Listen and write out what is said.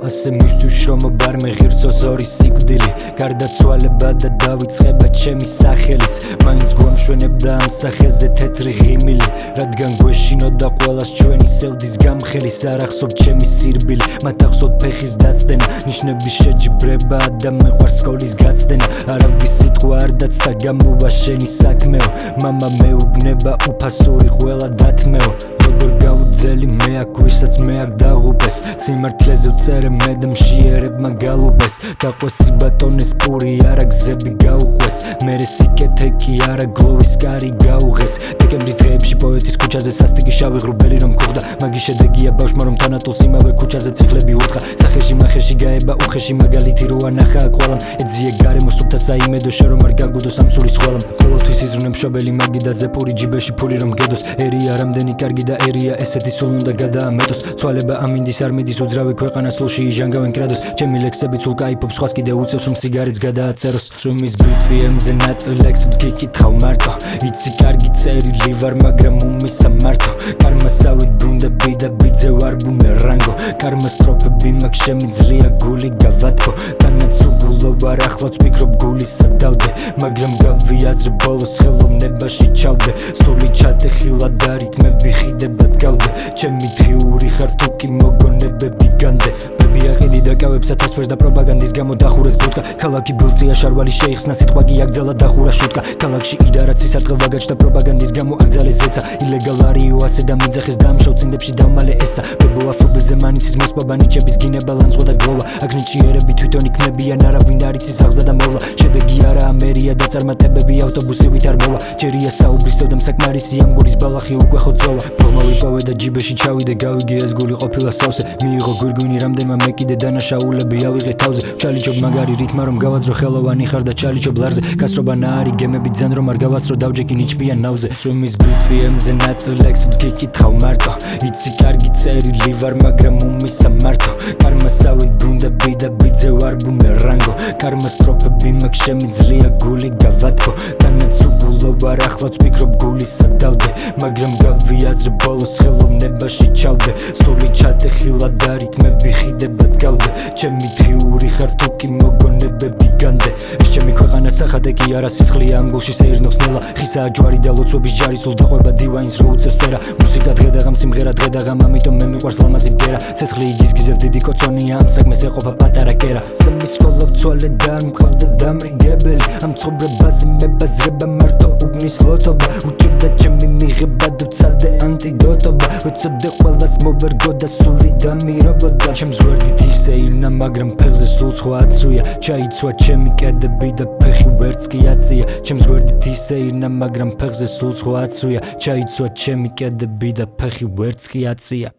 ასე მისთვის შრომობარ მე ღირსო ზორის სიკვდილი გარდაცვალება და დავიწყება ჩემი სახელის მაინც გვამშვენებდა ამ სახეზე თეთრი ღიმილი რადგან გვეშინოდა ყველას ჩვენი სევდის გამხელის არ ახსოვთ ჩემი სირბილი მათ ახსოვთ ფეხის დაცდენა ნიშნების შეჯიბრება და მეყვარს სკოლის გაცდენა არავის სიტყვა არ დაცდა გამოვა შენი საქმეო მამა მეუბნება უფასური ყველა დათმეო როგორ გავუძელი მე აქ ვისაც მე აქ დაღუპეს სიმართლეზე ვწერე მე და მშიერებმა გალუბეს დაყვესი ბატონეს პური არა გზები გაუყვეს მერე სიკეთე კი არა გლოვის კარი გაუღეს დეკემბრის დღეებში პოეტის ქუჩაზე სასტიკი შავი ღრუბელი რომ გუხდა მაგის შედეგია ბავშვმა რომ თანატოლს იმავე ქუჩაზე ციხლები ურთხა სახეში მახეში გაება უხეში მაგალითი რო ანახა აქ ყველამ ეძიე გარემო სუფთა საიმედო შე რომ არ გაგუდოს ამ სულის ყველამ ყოველთვის იზრუნე მშობელი მაგიდაზე პური ჯიბეში ფული რომ გედოს ერია რამდენი კარგი და ერია ესეთი სულ უნდა გადაამეტოს ცვალება ამინდის არ მიდის უძრავი ქვეყანა სულში იჟანგავენ კრადოს ჩემი ლექსები სულ კაიფობს სხვას კიდე უწევს რომ სიგარეტს გადააწეროს წვიმის BPM-ზე ნაწილ ლექსებს გიკითხავ მარტო იცი კარგი წერილი ვარ მაგრამ უმისა მარტო კარმასავით ბრუნდები და ბიძე ვარ ბუმერანგო კარმას სტროფები მაქვს შემიძლია გული გავათქო თანაც უგულო ვარ ახლაც ვფიქრობ გულისა დავდე მაგრამ გავიაზრე ბოლოს ხელოვნებაში ჩავდე სული ჩატეხილა და რითმები ხიდებად გავდე ჩემი დღიური ხარ თუ კი მოგონებები განდე ბიაყიდი დაკავებსა თასფერს და პროპაგანდის გამო დახურეს ბუდკა ქალაქი ბილწია შარვალი შეიხსნა სიტყვა კი აგძალა დახურა შუტკა ქალაქში იდარაც სისარტყელ ვაგაჩდა პროპაგანდის გამო აგძალეს ზეცა ილეგალ არიო ასე და მიძახეს დამშავ წინდებში დავმალე ესა ბებოა ფობეზე მანიცის მოსპობა ნიჭების გინება ლანძღვა და გლოვა აქ ნიჭიერები თვითონ იქნებიან არავინ არ იცის აღზა და მოვლა შედეგი არაა მერია და წარმატებები ავტობუსივით არ მოვა ჯერია საუბრისო და მსაკმარისი ამ გულის ბალახი უკვე ხოწოვა ფორმა ვიპოვე და ჯიბეში ჩავიდე გავიგე ეს გული ყოფილა სავსე მიიღო გვირგვინი რამდენმა მე კიდე დანაშაულები ავიღე თავზე ჩალიჩობ მაგარი რითმა რომ გავაძრო ხელოვანი ხარ და ჩალიჩობ ლარზე გასრობა ნაარი გემები ძენ რომ არ გავაცრო დავჯექი ნიჭბიან ნავზე წვიმის BPM-ზე ნაწილ ლექსებს გიკითხავ მარტო იცი კარგი წერილი ვარ მაგრამ უმისა მარტო კარმასავით ბრუნდები და ბიძე ვარ ბუმერანგო კარმას სტროფები მაქვს შემიძლია გული გავათქო თანაც უგულო ვარ ახლაც ვფიქრობ გულისა დავდე მაგრამ გავიაზრე ბოლოს ხელოვნებაში ჩავდე სული ჩატეხილა და რითმები ხიდებად გავდე ჩემი დღიური ხარ თუ კი მოგონებები განდე ეს ჩემი ქვეყანა სახადე კი არა სისხლია ამ გულში სეირნობს ნელა ხისაა ჯვარი და ლოცვების ჯარი სულ დაყვება დივაინს რო უწევს წერა მუსიკა დღედაღამ სიმღერა დღედაღამ ამიტომ მე მიყვარს ლამაზი ბგერა ცეცხლი იგიზგიზებს დიდი კოცონია ამ საქმეს ეყოფა პატარა კერა სამი სკოლა ვცვალე და არ მყავდა დამრიგებელი ამ ცხოვრებაზე მებაზრება მარტო უბნის ლოთობა უჭირდა ჩემი მიღება და ვცადე ანტიდოტობა ვეცოდე ყველას მოვერგო და სული დამირობოდა ჩემს გვერდით ისე ირნა მაგრამ ფეხზე სულ სხვა აცვია ჩაიცვა ჩემი კედები და ფეხი ვერც კი აწია ჩემს გვერდით ისე ირნა მაგრამ ფეხზე სულ სხვა აცვია ჩაიცვა ჩემი კედები და ფეხი ვერც კი აწია